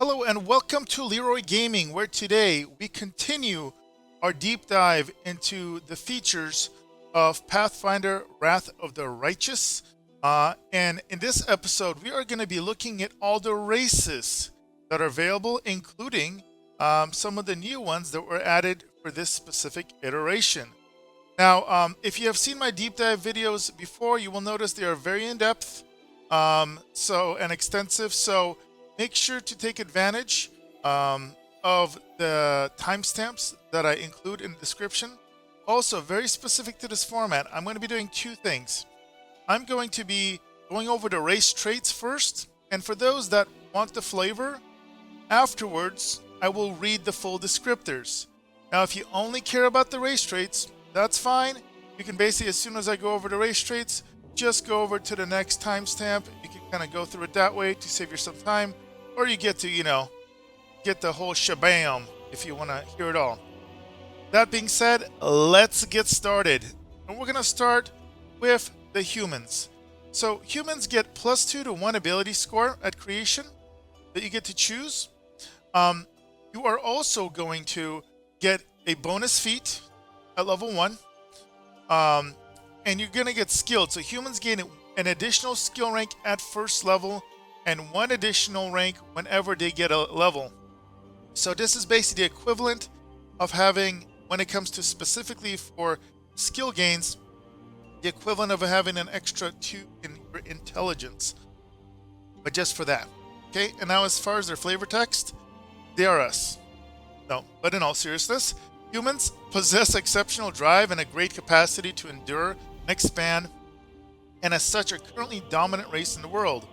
Hello and welcome to Leeroy Gaming, where today we continue our deep dive into the features of Pathfinder Wrath of the Righteous. And in this episode, we are going to be looking at all the races that are available, including some of the new ones that were added for this specific iteration. Now, if you have seen my deep dive videos before, you will notice they are very in-depth and extensive. So make sure to take advantage of the timestamps that I include in the description. Also, very specific to this format, I'm going to be doing two things. I'm going to be going over the race traits first, and for those that want the flavor, afterwards, I will read the full descriptors. Now, if you only care about the race traits, that's fine. You can basically, as soon as I go over the race traits, just go over to the next timestamp. You can kind of go through it that way to save yourself some time. Or you get to, get the whole shabam if you want to hear it all. That being said, let's get started. And we're going to start with the humans. So humans get +2 to 1 ability score at creation that you get to choose. You are also going to get a bonus feat at level 1. And you're going to get skilled. So humans gain an additional skill rank at first level and 1 additional rank whenever they get a level. So this is basically the equivalent of having, when it comes to specifically for skill gains, the equivalent of having an extra 2 in your intelligence. But just for that. Okay, and now as far as their flavor text, they are us. No, but in all seriousness, humans possess exceptional drive and a great capacity to endure and expand, and as such are currently dominant race in the world.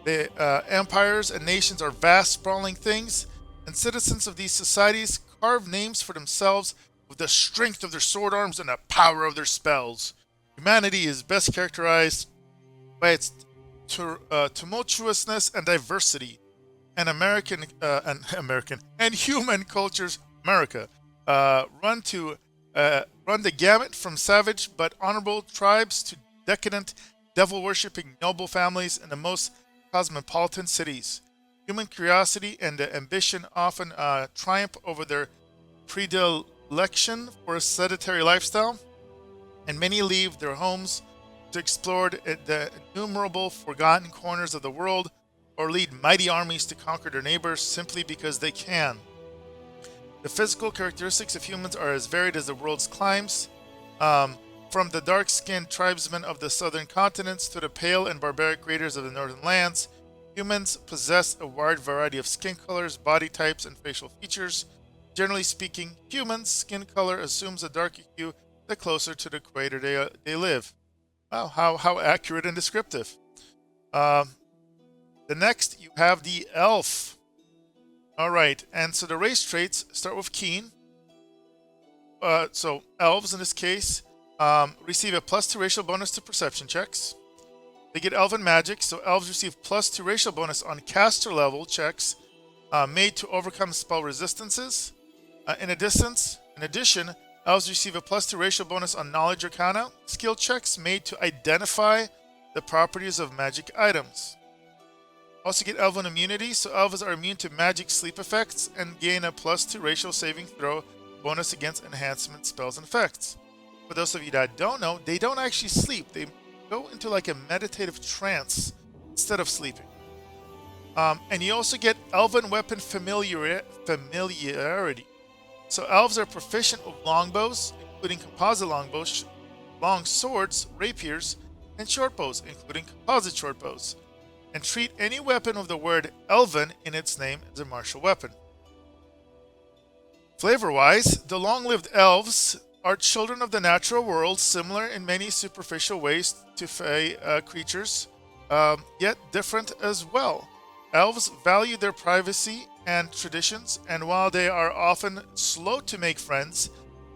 The empires and nations are vast, sprawling things, and citizens of these societies carve names for themselves with the strength of their sword arms and the power of their spells. Humanity is best characterized by its tumultuousness and diversity, and human cultures, America, run the gamut from savage but honorable tribes to decadent, devil-worshipping noble families in the most cosmopolitan cities. Human curiosity and ambition often triumph over their predilection for a sedentary lifestyle, and many leave their homes to explore the innumerable forgotten corners of the world or lead mighty armies to conquer their neighbors simply because they can. The physical characteristics of humans are as varied as the world's climes, from the dark-skinned tribesmen of the southern continents to the pale and barbaric raiders of the northern lands. Humans possess a wide variety of skin colors, body types, and facial features. Generally speaking, humans' skin color assumes a darker hue the closer to the equator they live. Wow, how accurate and descriptive. The next, you have the elf. All right, and so the race traits start with keen. So elves, in this case, receive a +2 racial bonus to perception checks. They get elven magic, so elves receive +2 racial bonus on caster level checks made to overcome spell resistances. In addition, elves receive a +2 racial bonus on knowledge arcana skill checks made to identify the properties of magic items. Also get elven immunity, so elves are immune to magic sleep effects and gain a +2 racial saving throw bonus against enhancement spells and effects. For those of you that don't know, they don't actually sleep. They go into like a meditative trance instead of sleeping. And you also get elven weapon familiarity. So elves are proficient with longbows, including composite longbows, long swords, rapiers, and shortbows, including composite shortbows, and treat any weapon with the word elven in its name as a martial weapon. Flavor-wise, the long-lived elves are children of the natural world, similar in many superficial ways to fae creatures, yet different as well. Elves value their privacy and traditions, and while they are often slow to make friends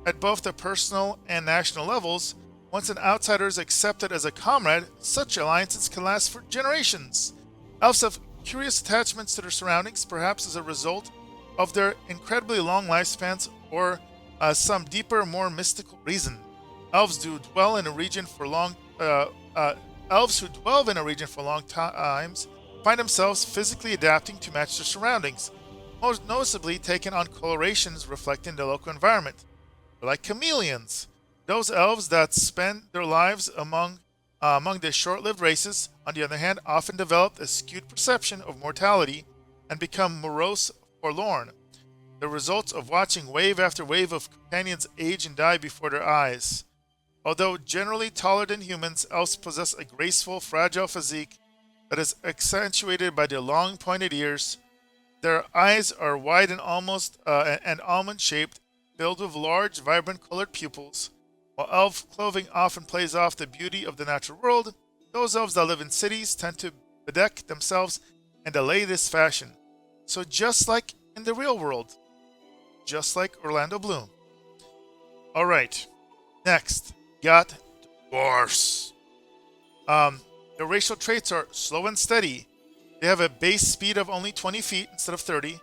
at both the personal and national levels, once an outsider is accepted as a comrade, such alliances can last for generations. Elves have curious attachments to their surroundings, perhaps as a result of their incredibly long lifespans or some deeper, more mystical reason. Elves who dwell in a region for long times find themselves physically adapting to match their surroundings, most noticeably taking on colorations reflecting the local environment. They're like chameleons. Those elves that spend their lives among the short-lived races, on the other hand, often develop a skewed perception of mortality and become morose, forlorn, the results of watching wave after wave of companions age and die before their eyes. Although generally taller than humans, elves possess a graceful, fragile physique that is accentuated by their long, pointed ears. Their eyes are wide and almond-shaped, filled with large, vibrant colored pupils. While elf clothing often plays off the beauty of the natural world, those elves that live in cities tend to bedeck themselves in the latest fashion. So just like in the real world, just like Orlando Bloom. Alright, next, got dwarfs. Their racial traits are slow and steady. They have a base speed of only 20 feet instead of 30,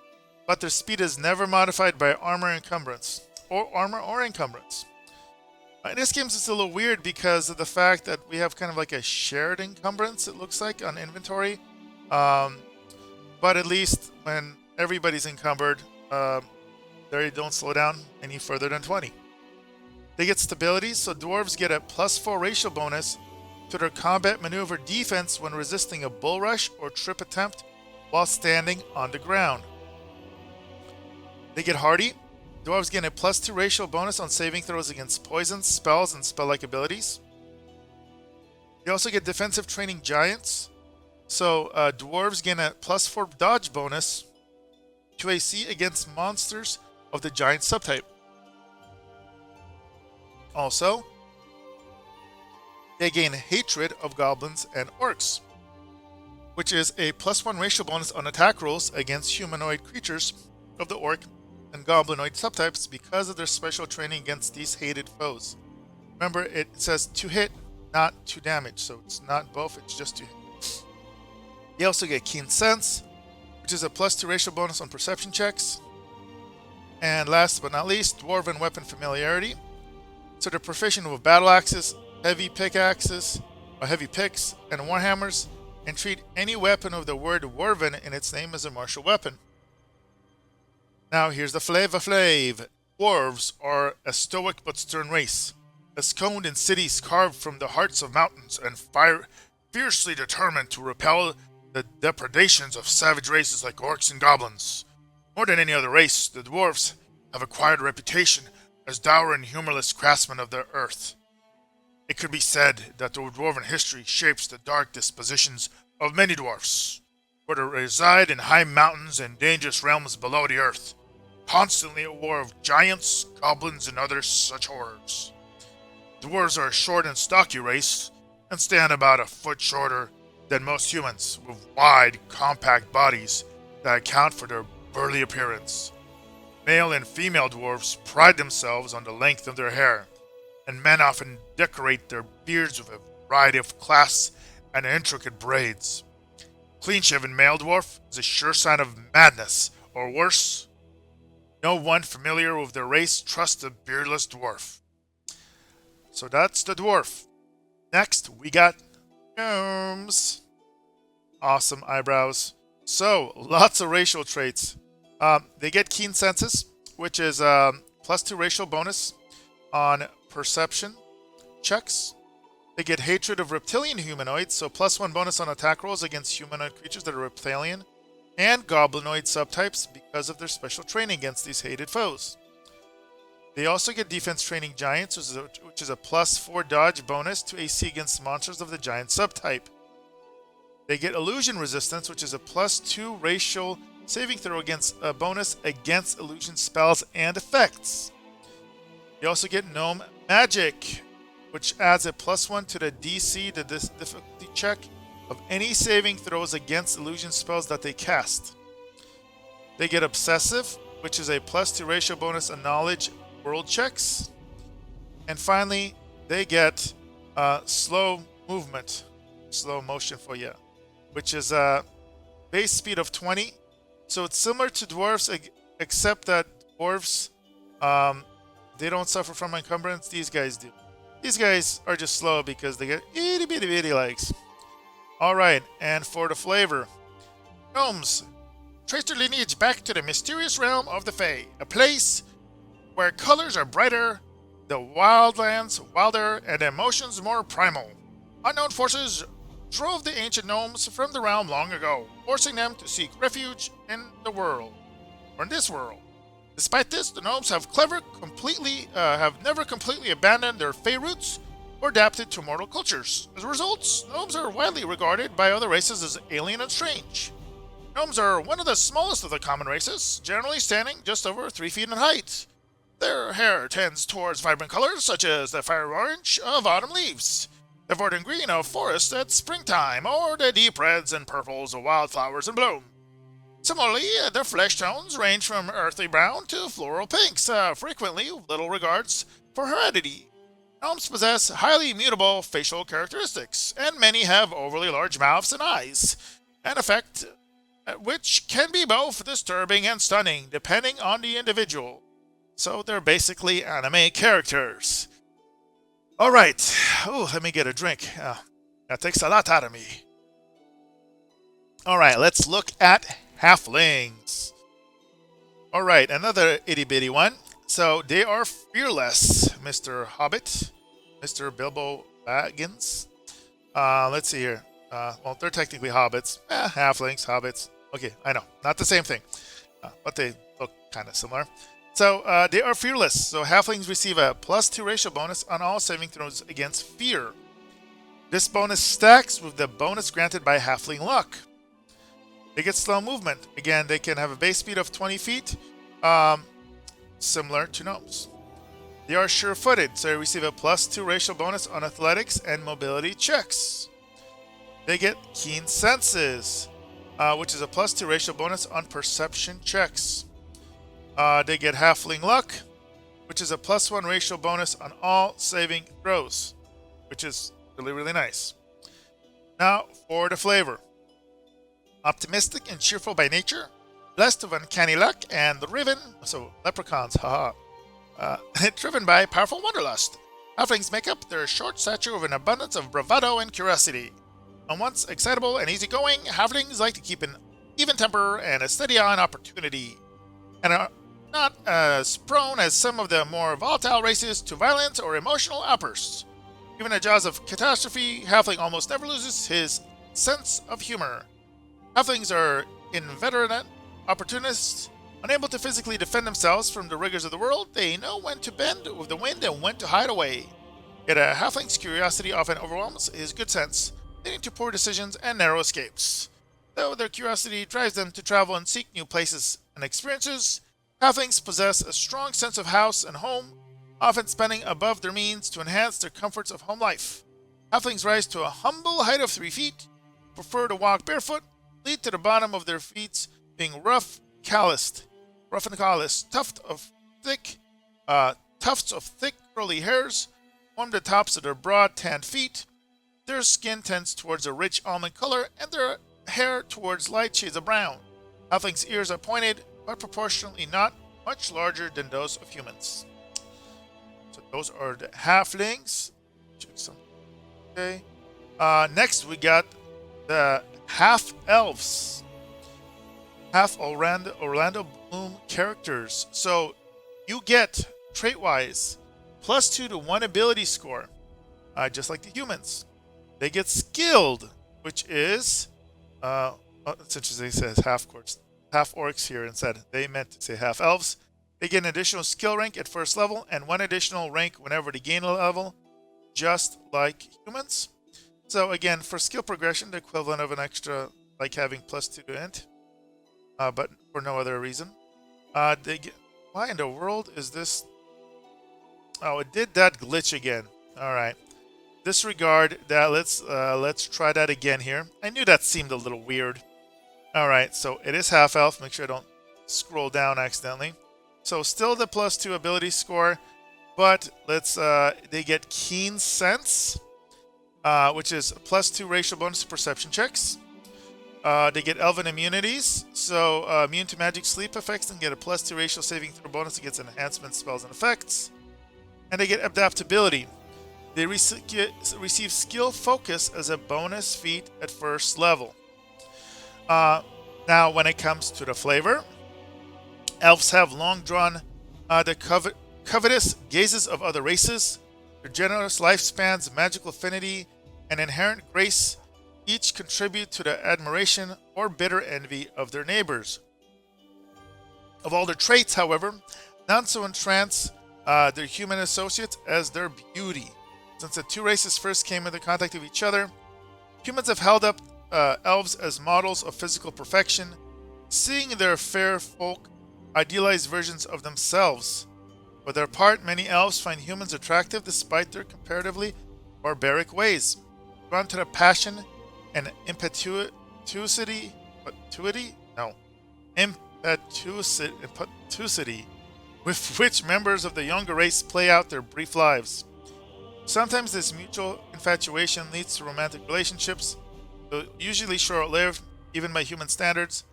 but their speed is never modified by armor or encumbrance. In this game, it's a little weird because of the fact that we have kind of like a shared encumbrance, it looks like, on inventory. But at least when everybody's encumbered, they don't slow down any further than 20. They get stability, so dwarves get a +4 racial bonus to their combat maneuver defense when resisting a bull rush or trip attempt while standing on the ground. They get hardy. Dwarves get a +2 racial bonus on saving throws against poisons, spells, and spell-like abilities. They also get defensive training giants. So dwarves gain a +4 dodge bonus to AC against monsters of the giant subtype. Also, they gain hatred of goblins and orcs, which is a +1 racial bonus on attack rolls against humanoid creatures of the orc and goblinoid subtypes because of their special training against these hated foes. Remember, it says to hit, not to damage, so it's not both, it's just to hit. They also get Keen Sense, which is a +2 racial bonus on perception checks. And last but not least, Dwarven Weapon Familiarity. So they're proficient with battle axes, heavy pickaxes, or heavy picks, and warhammers, and treat any weapon with the word Dwarven in its name as a martial weapon. Now here's the Flava Flav. Dwarves are a stoic but stern race, ensconced in cities carved from the hearts of mountains and fiercely determined to repel the depredations of savage races like orcs and goblins. More than any other race, the dwarves have acquired a reputation as dour and humorless craftsmen of the earth. It could be said that the dwarven history shapes the dark dispositions of many dwarfs, for they reside in high mountains and dangerous realms below the earth, constantly at war with giants, goblins, and other such horrors. Dwarves are a short and stocky race, and stand about a foot shorter than most humans, with wide, compact bodies that account for their burly appearance. Male and female dwarves pride themselves on the length of their hair, and men often decorate their beards with a variety of clasps and intricate braids. Clean-shaven male dwarf is a sure sign of madness, or worse. No one familiar with their race trusts a beardless dwarf. So that's the dwarf. Next, we got gnomes. Awesome eyebrows. So, lots of racial traits. They get Keen Senses, which is a +2 racial bonus on perception checks. They get Hatred of Reptilian Humanoids, so +1 bonus on attack rolls against humanoid creatures that are reptilian and goblinoid subtypes because of their special training against these hated foes. They also get Defense Training Giants, which is a +4 dodge bonus to AC against monsters of the giant subtype. They get Illusion Resistance, which is a +2 racial saving throw against a bonus against illusion spells and effects. They also get Gnome Magic, which adds a +1 to the DC, the difficulty check, of any saving throws against illusion spells that they cast. They get Obsessive, which is a +2 racial bonus on knowledge world checks. And finally, they get slow movement, slow motion for you, which is a base speed of 20. So it's similar to dwarves, except that dwarves, they don't suffer from encumbrance. These guys do. These guys are just slow because they get itty bitty legs. Alright, and for the flavor, Gnomes trace their lineage back to the mysterious realm of the Fae, a place where colors are brighter, the wildlands wilder, and emotions more primal. Unknown forces drove the ancient gnomes from the realm long ago, forcing them to seek refuge in the world, or in this world. Despite this, the gnomes have never completely abandoned their Fae roots or adapted to mortal cultures. As a result, gnomes are widely regarded by other races as alien and strange. Gnomes are one of the smallest of the common races, generally standing just over 3 feet in height. Their hair tends towards vibrant colors such as the fiery orange of autumn leaves, the verdant green of forests at springtime, or the deep reds and purples of wildflowers in bloom. Similarly, their flesh tones range from earthy brown to floral pinks, frequently with little regards for heredity. Gnomes possess highly mutable facial characteristics, and many have overly large mouths and eyes, an effect which can be both disturbing and stunning depending on the individual. So they're basically anime characters. Alright, let me get a drink. That takes a lot out of me. Alright, let's look at halflings. Alright, another itty bitty one. So they are fearless, Mr. Hobbit, Mr. Bilbo Baggins. Let's see here. Well, they're technically hobbits. Halflings, hobbits. Okay, I know. Not the same thing. But they look kind of similar. So they are fearless. So halflings receive a +2 racial bonus on all saving throws against fear. This bonus stacks with the bonus granted by halfling luck. They get slow movement. Again, they can have a base speed of 20 feet, similar to gnomes. They are sure-footed, so they receive a +2 racial bonus on athletics and mobility checks. They get keen senses, which is a +2 racial bonus on perception checks. They get halfling luck, which is a +1 racial bonus on all saving throws, which is really, really nice. Now, for the flavor. Optimistic and cheerful by nature, blessed of uncanny luck, and driven, so leprechauns, haha, driven by powerful wanderlust. Halflings make up their short stature with an abundance of bravado and curiosity. And once excitable and easygoing, halflings like to keep an even temper and a steady eye on opportunity, and are not as prone as some of the more volatile races to violence or emotional outbursts. Given the jaws of catastrophe, halfling almost never loses his sense of humor. Halflings are inveterate opportunists, unable to physically defend themselves from the rigors of the world. They know when to bend with the wind and when to hide away. Yet a halfling's curiosity often overwhelms his good sense, leading to poor decisions and narrow escapes. Though their curiosity drives them to travel and seek new places and experiences, halflings possess a strong sense of house and home, often spending above their means to enhance their comforts of home life. Halflings rise to a humble height of 3 feet, prefer to walk barefoot, lead to the bottom of their feet being rough and calloused, tufts of thick curly hairs form the tops of their broad tanned feet. Their skin tends towards a rich almond color and their hair towards light shades of brown. Halflings' ears are pointed, but proportionally not much larger than those of humans. So those are the halflings. Check some. Okay. Next we got the half-elves. Half Orlando Bloom characters. So you get, trait-wise, +2 to 1 ability score, just like the humans. They get skilled, which is, it's interesting it says half-orcs here instead. They meant to say half-elves. They get an additional skill rank at first level and 1 additional rank whenever they gain a level, just like humans. So again, for skill progression, the equivalent of an extra, like having +2 to int, but for no other reason. They get, why in the world is this? Oh, it did that glitch again. All right, disregard that. Let's try that again here. I knew that seemed a little weird. All right, so it is half elf. Make sure I don't scroll down accidentally. So still the +2 ability score, but let's. They get keen sense, which is a +2 racial bonus to perception checks. They get elven immunities, so immune to magic sleep effects, and get a +2 racial saving throw bonus against enhancement spells and effects. And they get adaptability. They receive skill focus as a bonus feat at first level. Now, when it comes to the flavor, elves have long drawn the covetous gazes of other races. Their generous lifespans, magical affinity, and inherent grace each contribute to the admiration or bitter envy of their neighbors. Of all their traits, however, none so entrance their human associates as their beauty. Since the two races first came into contact with each other, humans have held up elves as models of physical perfection, seeing their fair folk idealized versions of themselves. For their part, many elves find humans attractive despite their comparatively barbaric ways. Drawn to the passion and impetuosity with which members of the younger race play out their brief lives. Sometimes this mutual infatuation leads to romantic relationships, though usually short-lived, even by human standards.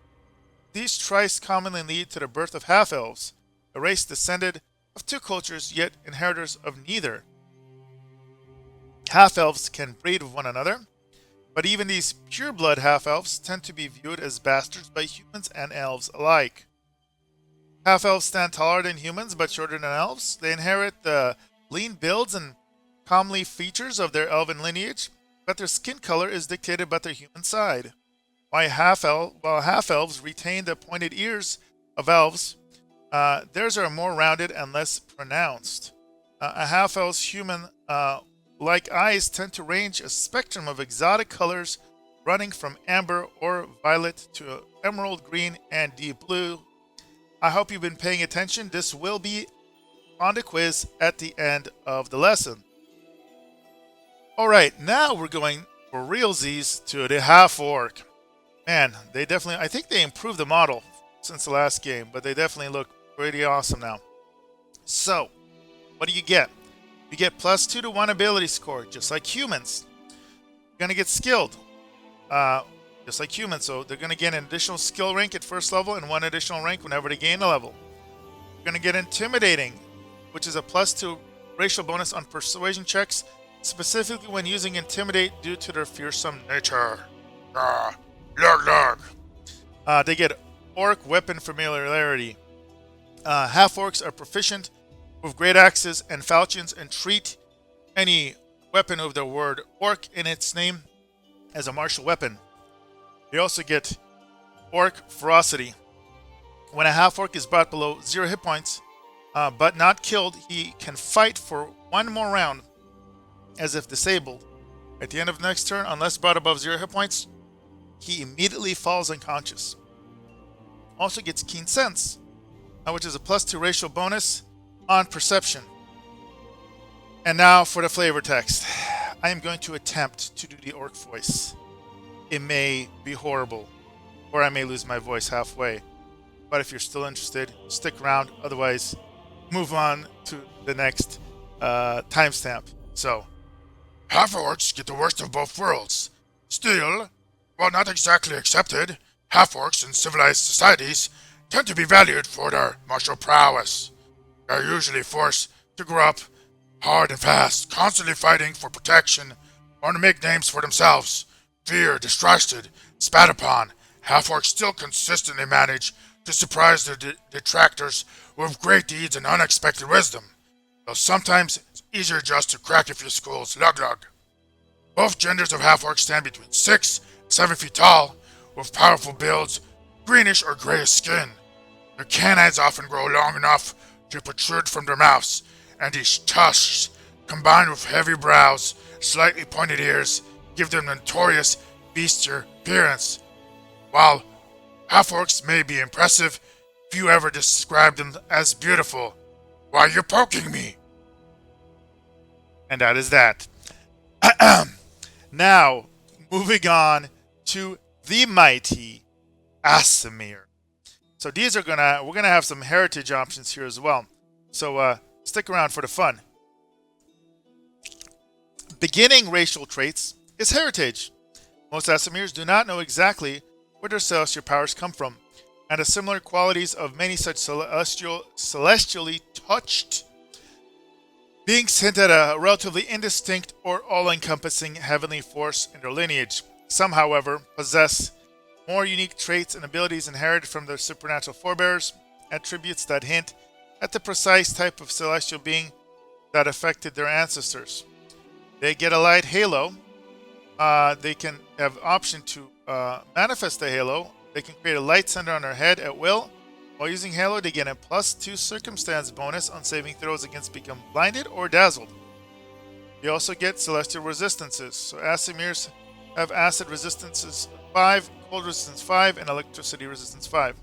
These trysts commonly lead to the birth of half-elves, a race descended of two cultures yet inheritors of neither. Half-elves can breed with one another, but even these pure-blood half-elves tend to be viewed as bastards by humans and elves alike. Half-elves stand taller than humans but shorter than elves. They inherit the lean builds and comely features of their elven lineage, but their skin color is dictated by their human side. While half-elves retain the pointed ears of elves, theirs are more rounded and less pronounced. A half-elf's human-like eyes tend to range a spectrum of exotic colors running from amber or violet to emerald green and deep blue. I hope you've been paying attention. This will be on the quiz at the end of the lesson. Alright, now we're going for realsies to the Half-Orc. Man, they definitely, I think they improved the model since the last game, but they definitely look pretty awesome now. So, what do you get? You get +2 to 1 ability score, just like humans. You're going to get skilled, just like humans, so they're going to get an additional skill rank at first level and 1 additional rank whenever they gain a level. You're going to get intimidating, which is a +2 racial bonus on persuasion checks, specifically when using intimidate due to their fearsome nature. They get orc weapon familiarity. Half-orcs are proficient with great axes and falchions and treat any weapon with the word orc in its name as a martial weapon. They also get orc ferocity. When a half-orc is brought below 0 hit points, but not killed, he can fight for 1 more round as if disabled. At the end of the next turn, unless brought above 0 hit points, he immediately falls unconscious. Also gets Keen Sense, which is a +2 racial bonus on perception. And now for the flavor text. I am going to attempt to do the orc voice. It may be horrible, or I may lose my voice halfway. But if you're still interested, stick around. Otherwise, move on to the next timestamp. So, half-orcs get the worst of both worlds. Still, while not exactly accepted, half-orcs in civilized societies tend to be valued for their martial prowess. They are usually forced to grow up hard and fast, constantly fighting for protection or to make names for themselves. Feared, distrusted, spat upon, half-orcs still consistently manage to surprise their detractors with great deeds and unexpected wisdom, though sometimes it's easier just to crack a few skulls. Lug. Both genders of half-orcs stand between 6 and 7 feet tall, with powerful builds, greenish or grayish skin. Their canines often grow long enough to protrude from their mouths, and these tusks, combined with heavy brows, slightly pointed ears, give them notorious bestial appearance. While half-orcs may be impressive, few ever describe them as beautiful. Why are you poking me? And that is that. Now, moving on to the mighty Aasimar. So we're gonna have some heritage options here as well. So stick around for the fun. Beginning racial traits is heritage. Most Aasimars do not know exactly where their celestial powers come from, and the similar qualities of many such celestially touched beings hint at a relatively indistinct or all-encompassing heavenly force in their lineage. Some, however, possess more unique traits and abilities inherited from their supernatural forebears, attributes that hint at the precise type of celestial being that affected their ancestors. They get a light halo. They can have option to manifest the halo. They can create a light center on their head at will. While using halo, they get a +2 circumstance bonus on saving throws against become blinded or dazzled. They also get celestial resistances. So Aasimirs have acid resistances 5, cold resistance 5, and electricity resistance 5.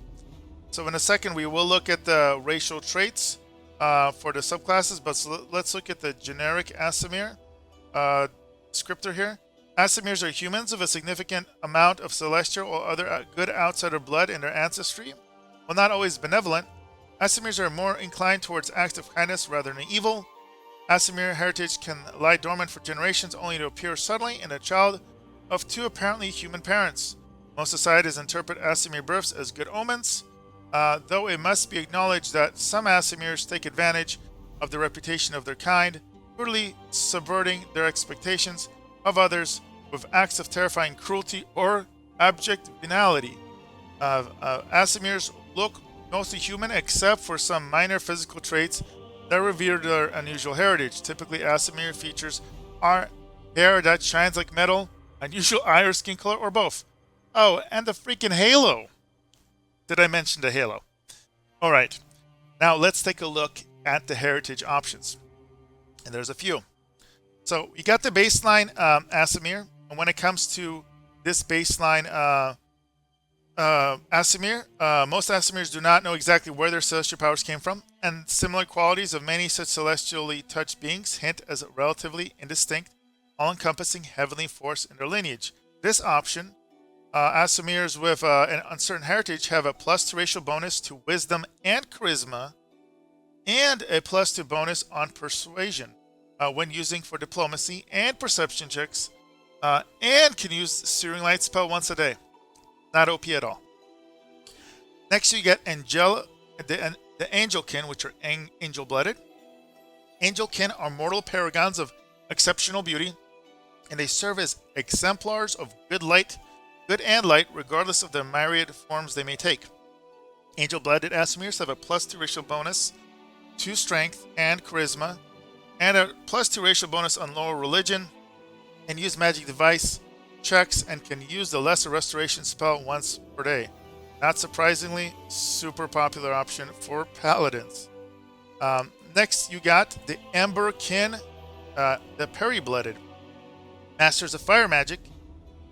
So in a second, we will look at the racial traits for the subclasses, but let's look at the generic Aasimar descriptor here. Aasimirs are humans of a significant amount of celestial or other good outsider blood in their ancestry. While not always benevolent, Aasimirs are more inclined towards acts of kindness rather than evil. Aasimar heritage can lie dormant for generations only to appear suddenly in a child of two apparently human parents. Most societies interpret Aasimar births as good omens, though it must be acknowledged that some Aasimirs take advantage of the reputation of their kind, brutally subverting their expectations of others with acts of terrifying cruelty or abject venality. Aasimirs look mostly human except for some minor physical traits that reveal their unusual heritage. Typically, Aasimar features are hair that shines like metal, unusual eye or skin color, or both. Oh, and the freaking halo. Did I mention the halo? Alright, now let's take a look at the heritage options. And there's a few. So you got the baseline Aasimar, and when it comes to this baseline Aasimar, most Aasimirs do not know exactly where their celestial powers came from, and similar qualities of many such celestially touched beings hint as a relatively indistinct, all-encompassing heavenly force in their lineage. This option, Aasimirs with an uncertain heritage have a +2 racial bonus to wisdom and charisma, and a +2 bonus on persuasion when using for diplomacy and perception checks, and can use Searing Light spell once a day. Not OP at all. Next, you get the Angelkin, which are Angel-Blooded. Angelkin are mortal paragons of exceptional beauty, and they serve as exemplars of good and light, regardless of the myriad forms they may take. Angel-Blooded Aasimirs have a +2 racial bonus to strength and charisma, and a +2 racial bonus on lower religion, and use magic device checks, and can use the lesser restoration spell once per day. Not surprisingly, super popular option for paladins. Next, you got the Emberkin, the Peri-Blooded. Masters of fire magic,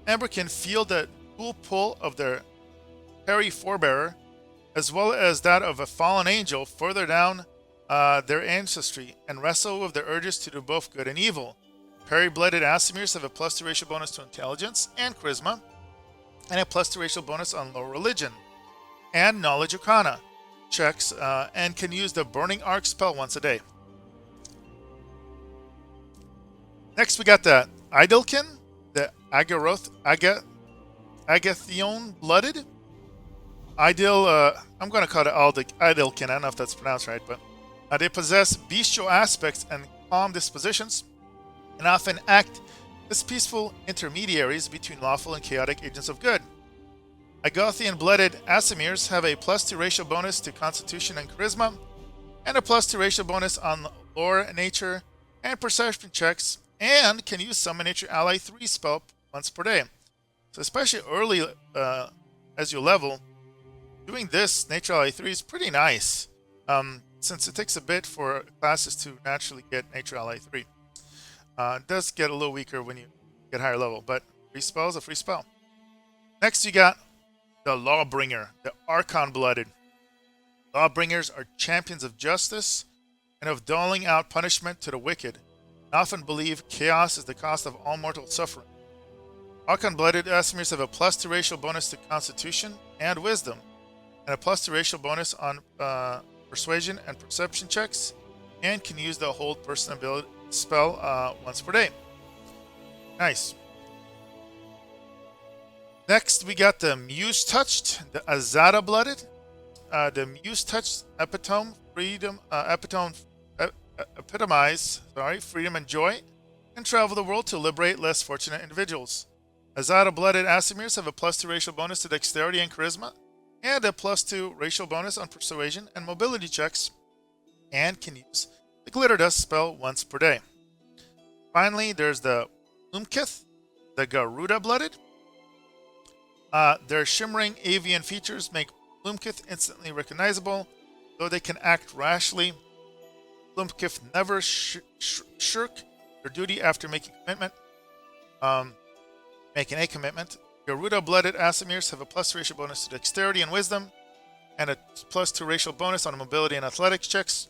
Emberkin feel the cool pull of their Peri forebearer, as well as that of a fallen angel further down their ancestry, and wrestle with their urges to do both good and evil. Peri-Blooded Aasimirs have a +2 racial bonus to intelligence and charisma, and a +2 racial bonus on low religion and knowledge arcana checks, and can use the Burning Arc spell once a day. Next, we got the Idyllkin, the Agathion-Blooded. I'm going to call it Idyllkin. I don't know if that's pronounced right, but they possess bestial aspects and calm dispositions, and often act as peaceful intermediaries between lawful and chaotic agents of good. Agathion-Blooded Aasimirs have a +2 racial bonus to constitution and charisma, and a +2 racial bonus on lore, nature, and perception checks, and can use Summon Nature Ally 3 spell once per day. So especially early as you level, doing this Nature Ally 3 is pretty nice, since it takes a bit for classes to naturally get Nature Ally 3. It does get a little weaker when you get higher level, but free spell is a free spell. Next, you got the Lawbringer, the Archon-Blooded. Lawbringers are champions of justice and of doling out punishment to the wicked, and often believe chaos is the cost of all mortal suffering. Archon-Blooded Aasimirs have a +2 racial bonus to constitution and wisdom, and a +2 racial bonus on persuasion and perception checks, and can use the Hold Person ability spell once per day. Nice. Next, we got the Musetouched, the Azata-Blooded. The Musetouched epitomize freedom and joy, and travel the world to liberate less fortunate individuals. Azata-Blooded Aasimirs have a +2 racial bonus to dexterity and charisma, and a +2 racial bonus on persuasion and mobility checks, and can use the Glitter Dust spell once per day. Finally, there's the Plumekith, the Garuda-Blooded. Their shimmering avian features make Plumekith instantly recognizable, though they can act rashly. Plumekith never shirk their duty after making a commitment. Garuda-Blooded Aasimirs have a +3 racial bonus to dexterity and wisdom, and a +2 racial bonus on mobility and athletics checks,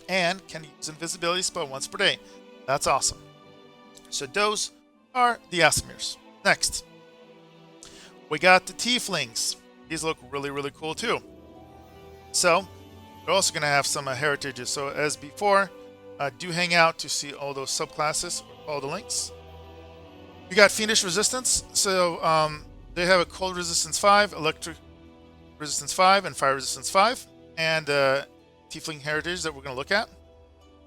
and can use invisibility spell once per day. That's awesome. So those are the Aasimirs. Next, we got the Tieflings. These look really, really cool too. So we're also going to have some heritages. So as before, do hang out to see all those subclasses or follow the links. We got Fiendish Resistance. So they have a Cold Resistance 5, Electric Resistance 5, and Fire Resistance 5. And Tiefling Heritage that we're going to look at.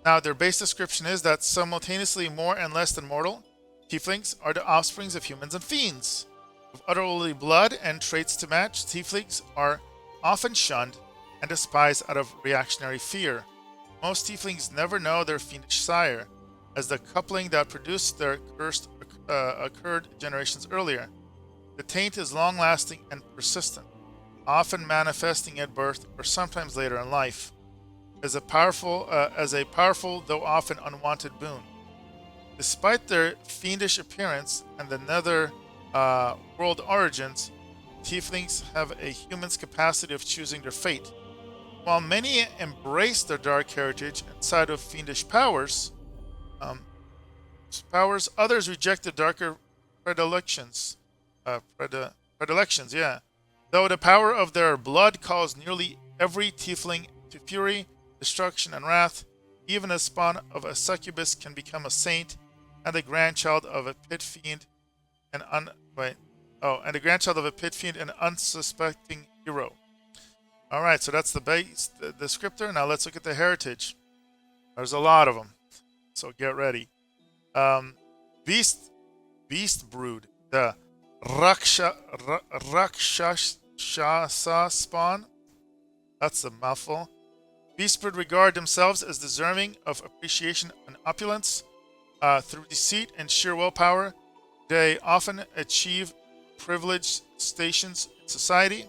Now, their base description is that simultaneously more and less than mortal, Tieflings are the offsprings of humans and fiends. With otherworldly blood and traits to match, Tieflings are often shunned and despised out of reactionary fear. Most Tieflings never know their fiendish sire, as the coupling that produced their curse occurred generations earlier. The taint is long-lasting and persistent, often manifesting at birth or sometimes later in life, as a powerful though often unwanted boon. Despite their fiendish appearance and the nether world origins, Tieflings have a human's capacity of choosing their fate. While many embrace their dark heritage and side of fiendish powers, others reject the darker predilections. Though the power of their blood calls nearly every Tiefling to fury, destruction, and wrath, even a spawn of a succubus can become a saint, and the grandchild of a pit fiend and an unsuspecting hero. All right, so that's the base descriptor. Now let's look at the heritage. There's a lot of them, so get ready. Beastbrood, the Rakshasa-Spawn. That's a mouthful. Beastbrood regard themselves as deserving of appreciation and opulence. Through deceit and sheer willpower, they often achieve privileged stations in society.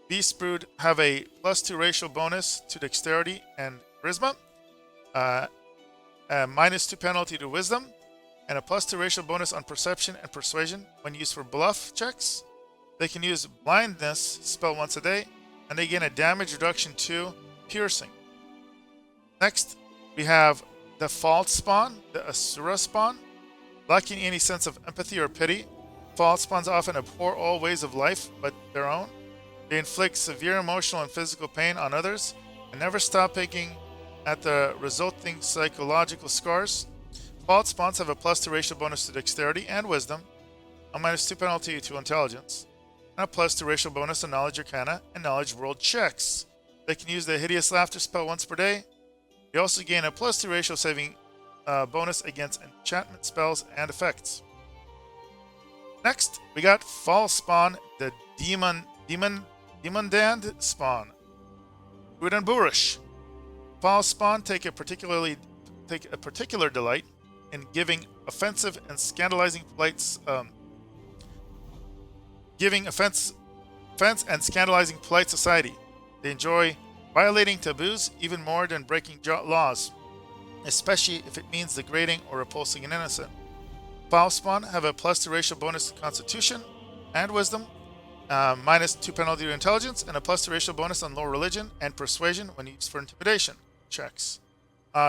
Beastbrood have a +2 racial bonus to dexterity and charisma, a -2 penalty to wisdom, and a +2 racial bonus on perception and persuasion when used for bluff checks. They can use blindness spell once a day, and they gain a damage reduction to piercing. Next, we have the Foulspawn, the Asura-Spawn. Lacking any sense of empathy or pity, Foulspawns often abhor all ways of life but their own. They inflict severe emotional and physical pain on others and never stop picking at the resulting psychological scars. Foulspawns have a +2 racial bonus to dexterity and wisdom, a -2 penalty to intelligence, and a +2 racial bonus on knowledge arcana and knowledge world checks. They can use the Hideous Laughter spell once per day. They also gain a +2 racial saving bonus against enchantment spells and effects. Next, we got Foulspawn, the Demodand-Spawn. Good and boorish. Foulspawn take a particular delight in giving offensive and scandalizing polite society. They enjoy violating taboos even more than breaking laws, especially if it means degrading or repulsing an innocent. Foulspawn have a +2 racial bonus to Constitution and Wisdom, -2 penalty to Intelligence, and a +2 racial bonus on Lore Religion and Persuasion when used for Intimidation checks.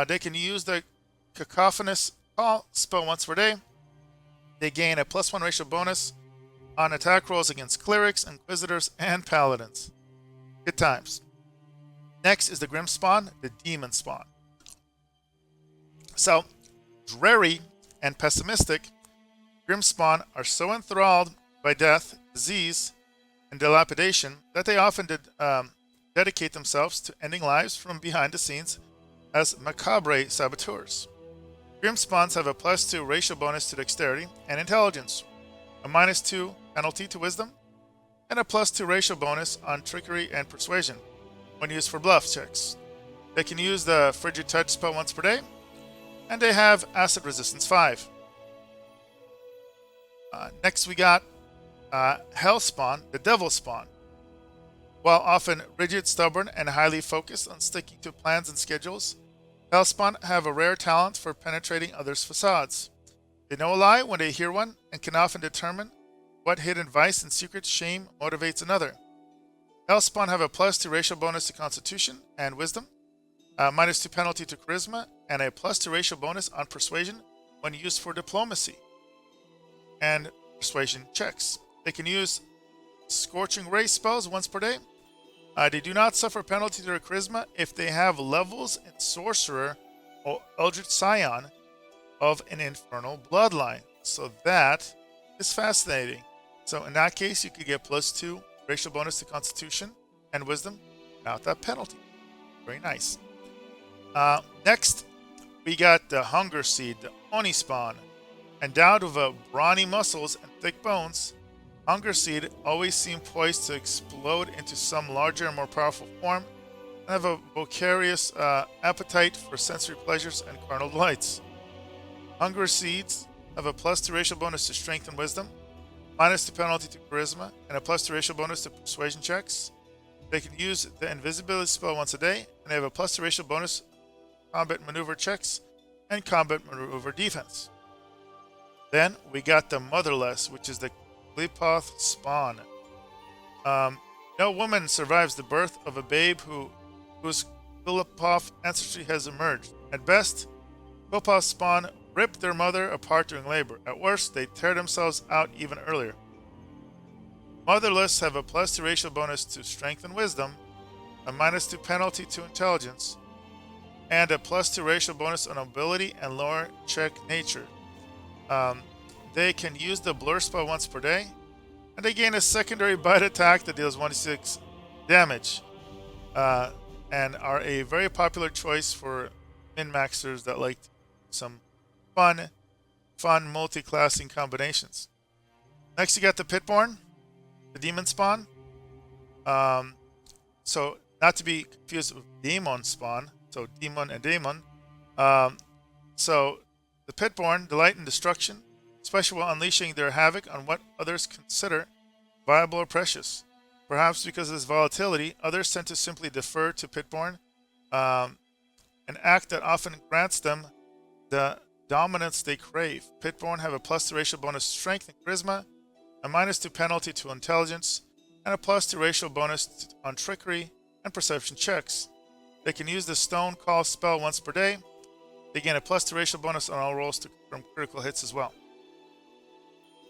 They can use the Cacophonous Call spell once per day. They gain a +1 racial bonus on attack rolls against Clerics, Inquisitors, and Paladins. Good times. Next is the Grimspawn, the Demon-Spawn. So, dreary and pessimistic, Grimspawn are so enthralled by death, disease, and dilapidation that they often dedicate themselves to ending lives from behind the scenes as macabre saboteurs. Grimspawns have a +2 racial bonus to dexterity and intelligence. a -2 penalty to wisdom, and a +2 racial bonus on trickery and persuasion when used for bluff checks. They can use the Frigid Touch spell once per day, and they have acid resistance 5. Next we got Hellspawn, the Devil-Spawn. While often rigid, stubborn, and highly focused on sticking to plans and schedules, Hellspawn have a rare talent for penetrating others' facades. They know a lie when they hear one and can often determine what hidden vice and secret shame motivates another. Hellspawn have a +2 racial bonus to Constitution and Wisdom, a -2 penalty to Charisma, and a +2 racial bonus on Persuasion when used for diplomacy and persuasion checks. They can use Scorching Ray spells once per day. They do not suffer penalty to their Charisma if they have levels in Sorcerer or Eldritch Scion of an Infernal Bloodline. So that is fascinating. So in that case, you could get +2 racial bonus to Constitution and Wisdom without that penalty. Very nice. Next, we got the Hunger Seed, the Oni-Spawn. Endowed with brawny muscles and thick bones, Hunger Seed always seem poised to explode into some larger and more powerful form, and have a voracious appetite for sensory pleasures and carnal delights. Hunger Seeds have a +2 racial bonus to Strength and Wisdom, -2 penalty to Charisma, and a +2 racial bonus to Persuasion checks. They can use the Invisibility spell once a day, and they have a +2 racial bonus to Combat Maneuver checks and Combat Maneuver defense. Then we got the Motherless, which is the Qlippoth-Spawn. No woman survives the birth of a babe whose Qlippoth ancestry has emerged. At best, Qlippoth-Spawn rip their mother apart during labor. At worst, they tear themselves out even earlier. Motherless have a +2 racial bonus to Strength and Wisdom, a -2 penalty to Intelligence, and a +2 racial bonus on Ability and Lore check Nature. They can use the Blur spell once per day, and they gain a secondary bite attack that deals 1d6 damage, and are a very popular choice for min-maxers that like some fun multi-classing combinations. Next, you got the Pitborn, the Demon-Spawn. So, not to be confused with Daemon-Spawn, so Demon and Daemon. So, the Pitborn delight in destruction, especially while unleashing their havoc on what others consider viable or precious. Perhaps because of this volatility, others tend to simply defer to Pitborn, an act that often grants them the dominance they crave. Pitborn have a +2 racial bonus to Strength and Charisma, a -2 penalty to Intelligence, and a +2 racial bonus on Trickery and Perception checks. They can use the Stone Call spell once per day. They gain a +2 racial bonus on all rolls to confirm critical hits as well.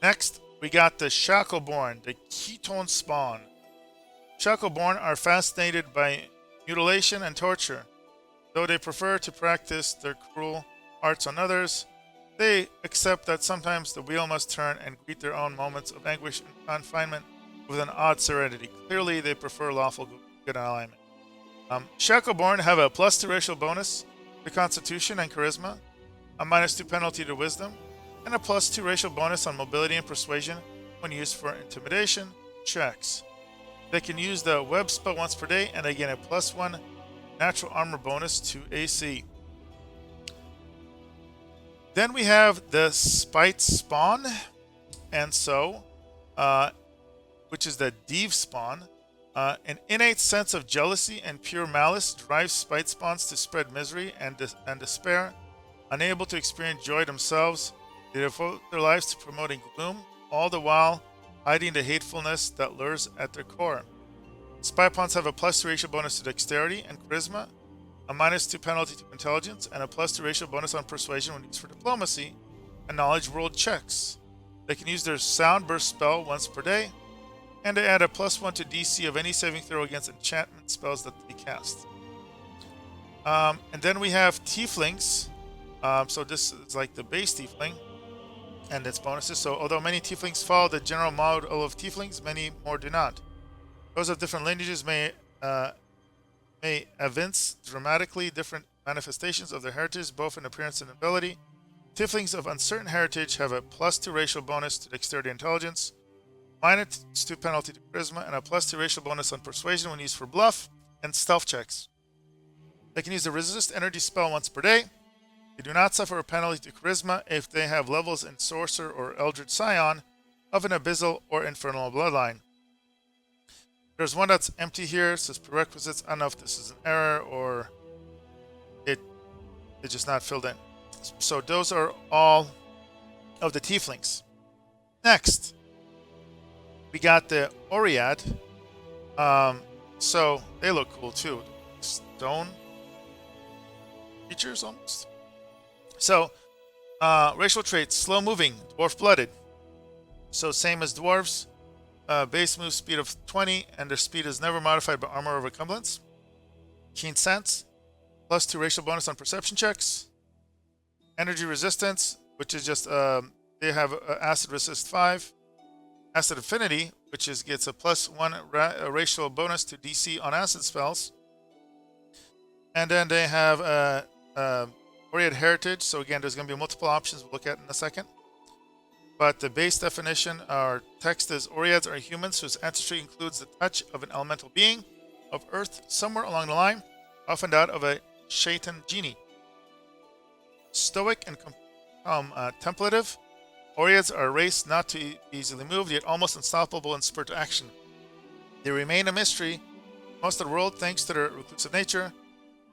Next, we got the Shackleborn, the Kyton-Spawn. Shackleborn are fascinated by mutilation and torture. Though they prefer to practice their cruel arts on others, they accept that sometimes the wheel must turn and greet their own moments of anguish and confinement with an odd serenity. Clearly, they prefer lawful good alignment. Shackleborn have a +2 racial bonus to Constitution and Charisma, a -2 penalty to Wisdom, and a +2 racial bonus on Mobility and Persuasion when used for Intimidation checks. They can use the Web spell once per day, and they gain a +1 natural armor bonus to AC. Then we have the Spite-Spawn, and so, which is the Div-Spawn. An innate sense of jealousy and pure malice drives Spite-Spawns to spread misery and despair. Unable to experience joy themselves, they devote their lives to promoting gloom, all the while hiding the hatefulness that lures at their core. Spite-Spawns have a +2 racial bonus to Dexterity and Charisma, a -2 penalty to Intelligence, and a +2 racial bonus on Persuasion when used for Diplomacy and Knowledge World checks. They can use their Sound Burst spell once per day, and they add a +1 to DC of any saving throw against enchantment spells that they cast. And then we have Tieflings. So this is like the base Tiefling and its bonuses. So although many Tieflings follow the general model of Tieflings, many more do not. Those of different lineages may evince dramatically different manifestations of their heritage, both in appearance and ability. Tieflings of uncertain heritage have a +2 racial bonus to dexterity and intelligence, -2 penalty to charisma, and a +2 racial bonus on persuasion when used for bluff and stealth checks. They can use the resist energy spell once per day. They do not suffer a penalty to charisma if they have levels in sorcerer or eldritch scion of an abyssal or infernal bloodline. There's one that's empty here. It says prerequisites. I don't know if this is an error or it's just not filled in. So those are all of the tieflings. Next, we got the Oread. So they look cool too. Stone creatures almost. So racial traits: slow moving, dwarf-blooded. So same as dwarves. Base move speed of 20, and their speed is never modified by armor or recumbents. Keen sense, +2 racial bonus on perception checks. Energy resistance, which is just they have acid resist 5. Acid affinity, which is gets a +1 racial bonus to DC on acid spells. And then they have Oread heritage. So again, there's going to be multiple options we'll look at in a second. But the base definition, our text is: Oreads are humans whose ancestry includes the touch of an elemental being of Earth somewhere along the line, often that of a Shaitan genie. Stoic and contemplative, Oreads are a race not to be easily moved, yet almost unstoppable in spirit to action. They remain a mystery most of the world thanks to their reclusive nature,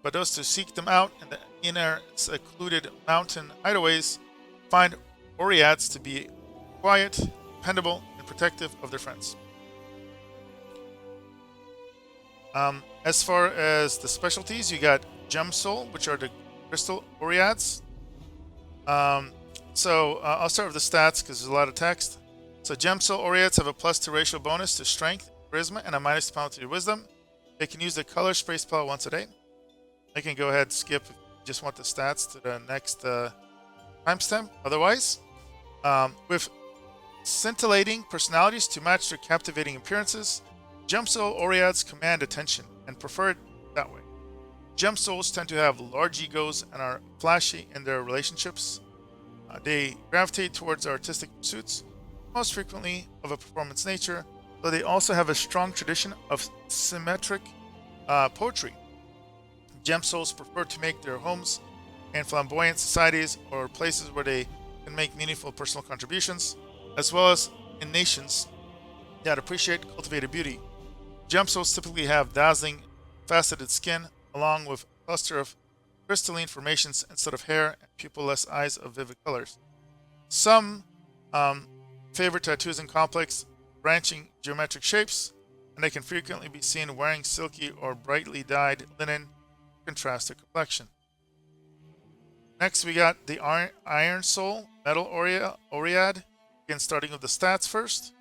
but those who seek them out in the inner secluded mountain hideaways find Oreads to be quiet, dependable, and protective of their friends. As far as the specialties, you got Gem Soul, which are the crystal Oreads. I'll start with the stats because there's a lot of text. So Gem Soul Oreads have a +2 racial bonus to strength, charisma, and a -2 penalty to wisdom. They can use the color spray spell once a day. They can go ahead and skip if you just want the stats to the next timestamp. Otherwise, with scintillating personalities to match their captivating appearances, Gem Soul Oreads command attention and prefer it that way. Gem Souls tend to have large egos and are flashy in their relationships. They gravitate towards artistic pursuits, most frequently of a performance nature, though they also have a strong tradition of symmetric poetry. Gem Souls prefer to make their homes in flamboyant societies or places where they can make meaningful personal contributions, as well as in nations that appreciate cultivated beauty. Gem Souls typically have dazzling, faceted skin, along with a cluster of crystalline formations instead of hair and pupilless eyes of vivid colors. Some favor tattoos in complex, branching geometric shapes, and they can frequently be seen wearing silky or brightly dyed linen to contrast their complexion. Next, we got the Iron Soul Metal Oread. Again, starting with the stats first.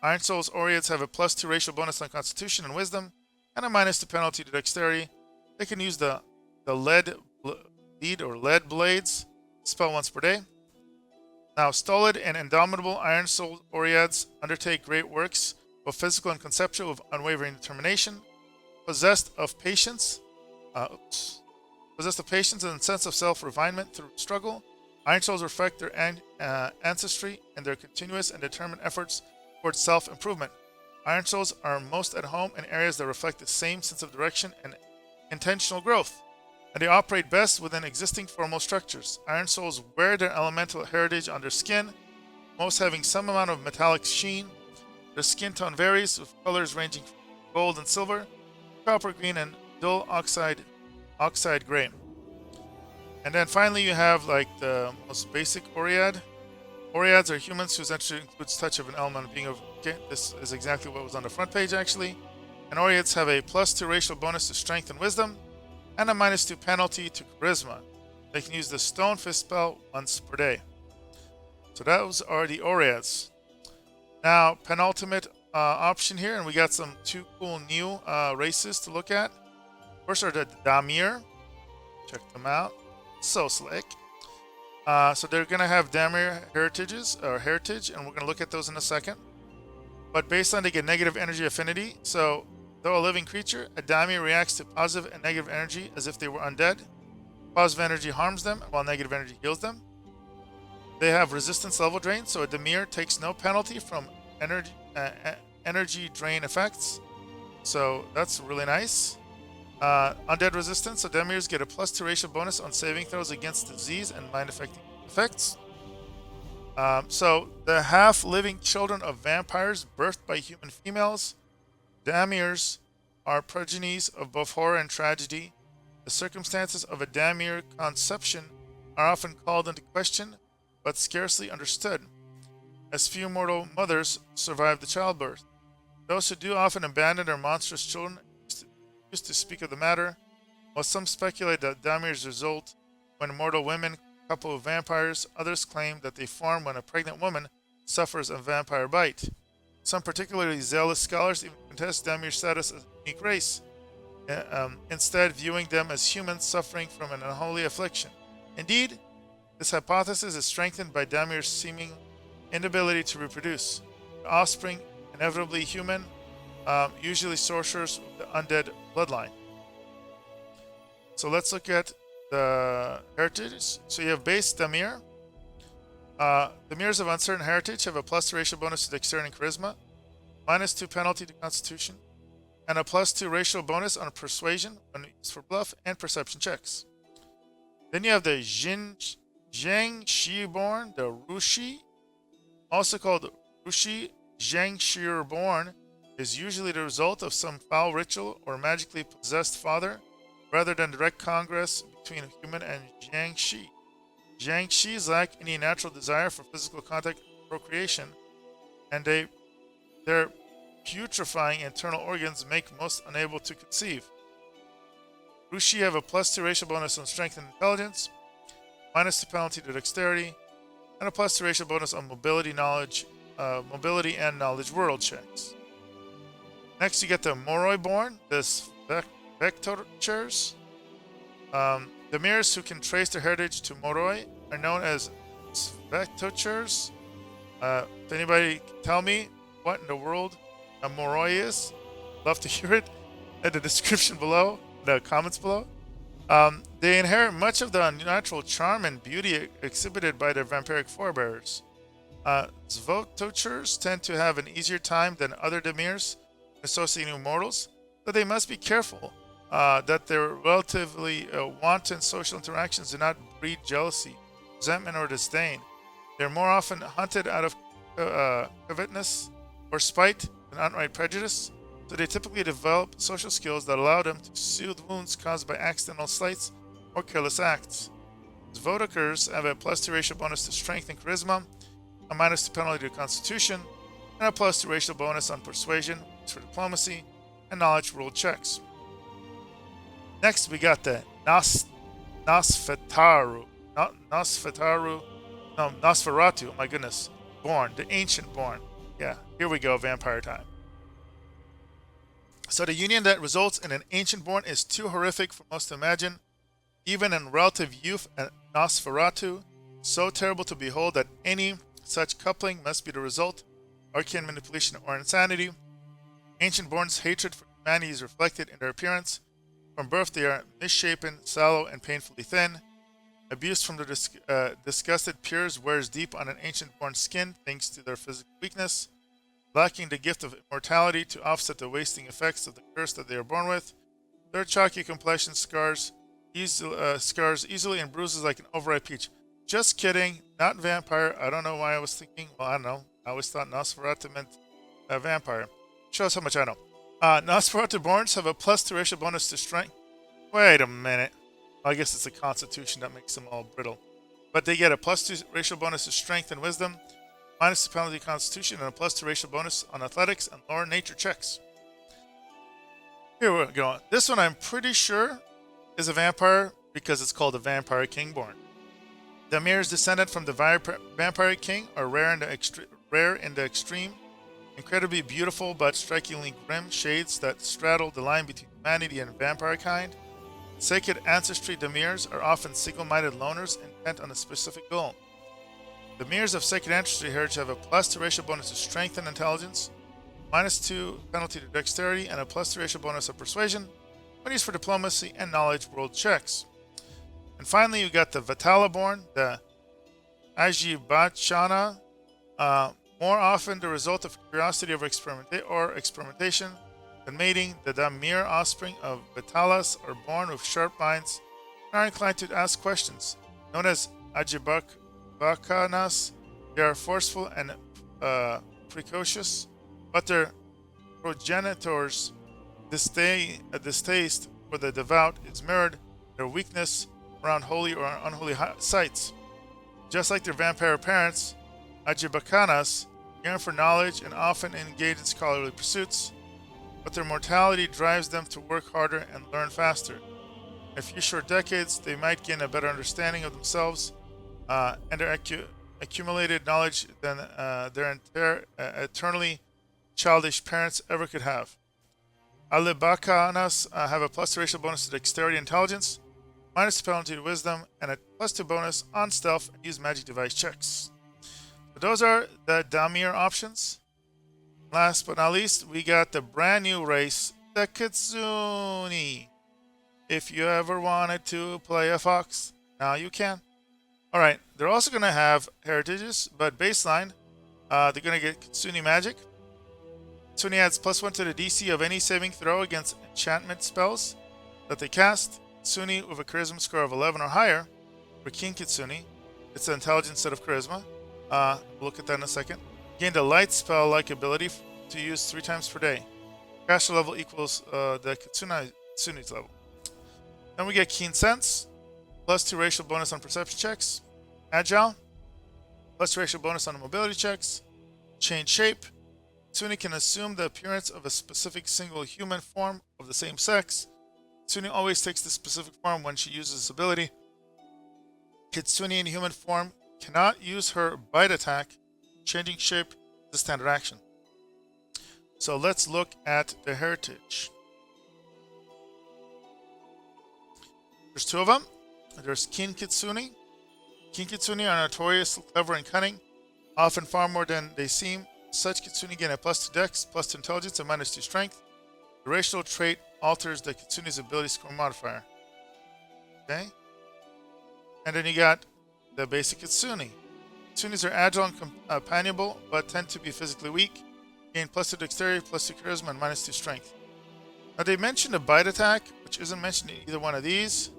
Iron Soul's Oreads have a +2 racial bonus on Constitution and Wisdom, and a -2 penalty to Dexterity. They can use the lead blades spell once per day. Now, stolid and indomitable Iron Soul Oreads undertake great works, both physical and conceptual, with unwavering determination. Possessed of patience and sense of self-refinement through struggle, Iron Souls reflect their ancestry and their continuous and determined efforts towards self-improvement. Iron Souls are most at home in areas that reflect the same sense of direction and intentional growth, and they operate best within existing formal structures. Iron Souls wear their elemental heritage on their skin, most having some amount of metallic sheen. Their skin tone varies, with colors ranging from gold and silver, copper green, and dull oxide gray. And then finally you have like the most basic Oread. Oreads are humans whose ancestry includes touch of an element being of... Okay, this is exactly what was on the front page actually. And Oreads have a +2 racial bonus to strength and wisdom, and a -2 penalty to charisma. They can use the Stone Fist spell once per day. So those are the Oreads. Now, penultimate option here, and we got some 2 cool new races to look at. First are the Damir. Check them out. So slick. So they're going to have Damir heritage, and we're going to look at those in a second. But baseline, they get negative energy affinity. So, though a living creature, a Damir reacts to positive and negative energy as if they were undead. Positive energy harms them, while negative energy heals them. they have resistance level drain, so a Dimir takes no penalty from energy drain effects. So that's really nice. Undead resistance, so Demirs get a +2 ratio bonus on saving throws against disease and mind-affecting effects. So the half-living children of vampires birthed by human females, Damirs, are progenies of both horror and tragedy. The circumstances of a Damir conception are often called into question, but scarcely understood, as few mortal mothers survive the childbirth. Those who do often abandon their monstrous children used to speak of the matter, while some speculate that Damirs result when mortal women couple with vampires. Others claim that they form when a pregnant woman suffers a vampire bite. Some particularly zealous scholars even contest Damir's status as a unique race, instead viewing them as humans suffering from an unholy affliction. Indeed, this hypothesis is strengthened by Damir's seeming inability to reproduce. The offspring, inevitably human, usually sorcerers with the undead bloodline. So let's look at the heritage. So you have base Damir. Damirs of uncertain heritage have a +2 racial bonus to dexterity and charisma, -2 penalty to constitution, and a +2 racial bonus on persuasion when used for bluff and perception checks. Then you have the Zhang-Shi-born, the Rushi, also called Rushi. Zhang-Shi-born is usually the result of some foul ritual or magically possessed father, rather than direct congress between a human and Zhang-Shi. Zhang-Shis lack any natural desire for physical contact and procreation, and their putrefying internal organs make most unable to conceive. Rushi have a +2 racial bonus on strength and intelligence, -2 penalty to dexterity, and a +2 racial bonus on mobility and knowledge world checks. Next, you get the Moroi-born, the Svektotchers. The Damirs who can trace their heritage to Moroi are known as Svektotchers. If anybody can tell me what in the world a Moroi is, love to hear it in the description below, the comments below. They inherit much of the unnatural charm and beauty exhibited by their vampiric forebears. Svektotchers tend to have an easier time than other Damirs associating with mortals, but they must be careful that their relatively wanton social interactions do not breed jealousy, resentment, or disdain. They're more often hunted out of covetousness or spite than outright prejudice, so they typically develop social skills that allow them to soothe wounds caused by accidental slights or careless acts. Zvodokers have a +2 racial bonus to strength and charisma, a -2 penalty to constitution, and a +2 racial bonus on persuasion for diplomacy and knowledge rolled checks. Next, we got the Nosferatu, oh my goodness, born, the ancient born. Yeah, here we go, vampire time. So the union that results in an ancient born is too horrific for most to imagine, even in relative youth and Nosferatu, so terrible to behold that any such coupling must be the result of arcane manipulation or insanity. Ancient born's hatred for humanity is reflected in their appearance. From birth, they are misshapen, sallow, and painfully thin. Abuse from the disgusted peers wears deep on an ancient-born skin thanks to their physical weakness, lacking the gift of immortality to offset the wasting effects of the curse that they are born with. Their chalky complexion scars easily and bruises like an overripe peach. Just kidding, not vampire. I don't know why I was thinking. Well, I don't know. I always thought Nosferatu meant a vampire. Shows how much I know. Nosferatu borns have a +2 racial bonus to strength. Wait a minute. I guess it's the constitution that makes them all brittle. But they get a +2 racial bonus to strength and wisdom, -2 penalty to constitution, and a +2 racial bonus on athletics and lower nature checks. Here we go. This one I'm pretty sure is a vampire because it's called a Vampire Kingborn. Damir's descendant from the Vampire King are rare in the extreme, incredibly beautiful but strikingly grim shades that straddle the line between humanity and vampire kind. Sacred ancestry Damirs are often single-minded loners intent on a specific goal. Damirs of sacred ancestry heritage have a +2 racial bonus to strength and intelligence, -2 penalty to dexterity, and a +3 racial bonus of persuasion when used for diplomacy and knowledge world checks. And finally, you got the Vatala-born, the Ajibachana, more often the result of curiosity over experimentation than mating. The Damir offspring of Betalas are born with sharp minds and are inclined to ask questions. Known as Ajibakanas, they are forceful and precocious, but their progenitors' distaste for the devout is mirrored their weakness around holy or unholy sites. Just like their vampire parents, Ajibakanas yearn for knowledge and often engage in scholarly pursuits, but their mortality drives them to work harder and learn faster. In a few short decades, they might gain a better understanding of themselves and their accumulated knowledge than their eternally childish parents ever could have. Alibakanas have a plus 2 racial bonus to dexterity and intelligence, minus 2 penalty to wisdom, and a plus 2 bonus on stealth and use magic device checks. So those are the Damir options. Last but not least, we got the brand new race, the Kitsune. If you ever wanted to play a fox, now you can. Alright, they're also going to have heritages, but baseline, they're going to get Kitsune magic. Kitsune adds plus 1 to the DC of any saving throw against enchantment spells that they cast. Kitsune with a charisma score of 11 or higher. For King Kitsune, it's an intelligence set of charisma. We'll look at that in a second. Gained a light spell-like ability to use 3 times per day. Caster level equals the Kitsune's level. Then we get Keen Sense, plus 2 racial bonus on perception checks. Agile, plus 2 racial bonus on mobility checks. Change shape. Kitsune can assume the appearance of a specific single human form of the same sex. Kitsune always takes the specific form when she uses this ability. Kitsune in human form cannot use her bite attack. Changing shape is a standard action. So let's look at the heritage. There's 2 of them. There's Kin Kitsune. Kin Kitsune are notoriously clever and cunning, often far more than they seem. Such Kitsune gain a plus 2 dex, plus 2 intelligence, and minus 2 strength. The racial trait alters the Kitsune's ability score modifier. Okay? And then you got the basic Kitsune. Kitsunes are agile and companionable, but tend to be physically weak. Gain plus 2 dexterity, plus 2 charisma, and minus 2 strength. Now they mentioned a bite attack, which isn't mentioned in either one of these.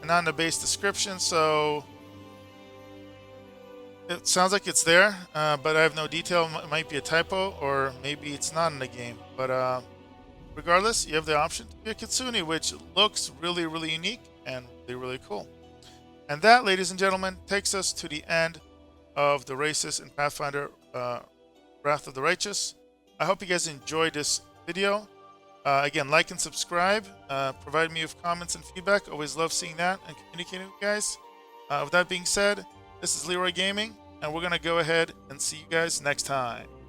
And not in the base description, so it sounds like it's there, but I have no detail. It might be a typo, or maybe it's not in the game. But regardless, you have the option to be a Kitsune, which looks really, really unique and really, really cool. And that, ladies and gentlemen, takes us to the end of the races in Pathfinder Wrath of the Righteous. I hope you guys enjoyed this video. Again, like and subscribe. Provide me with comments and feedback. Always love seeing that and communicating with you guys. With that being said, this is Leeroy Gaming, and we're going to go ahead and see you guys next time.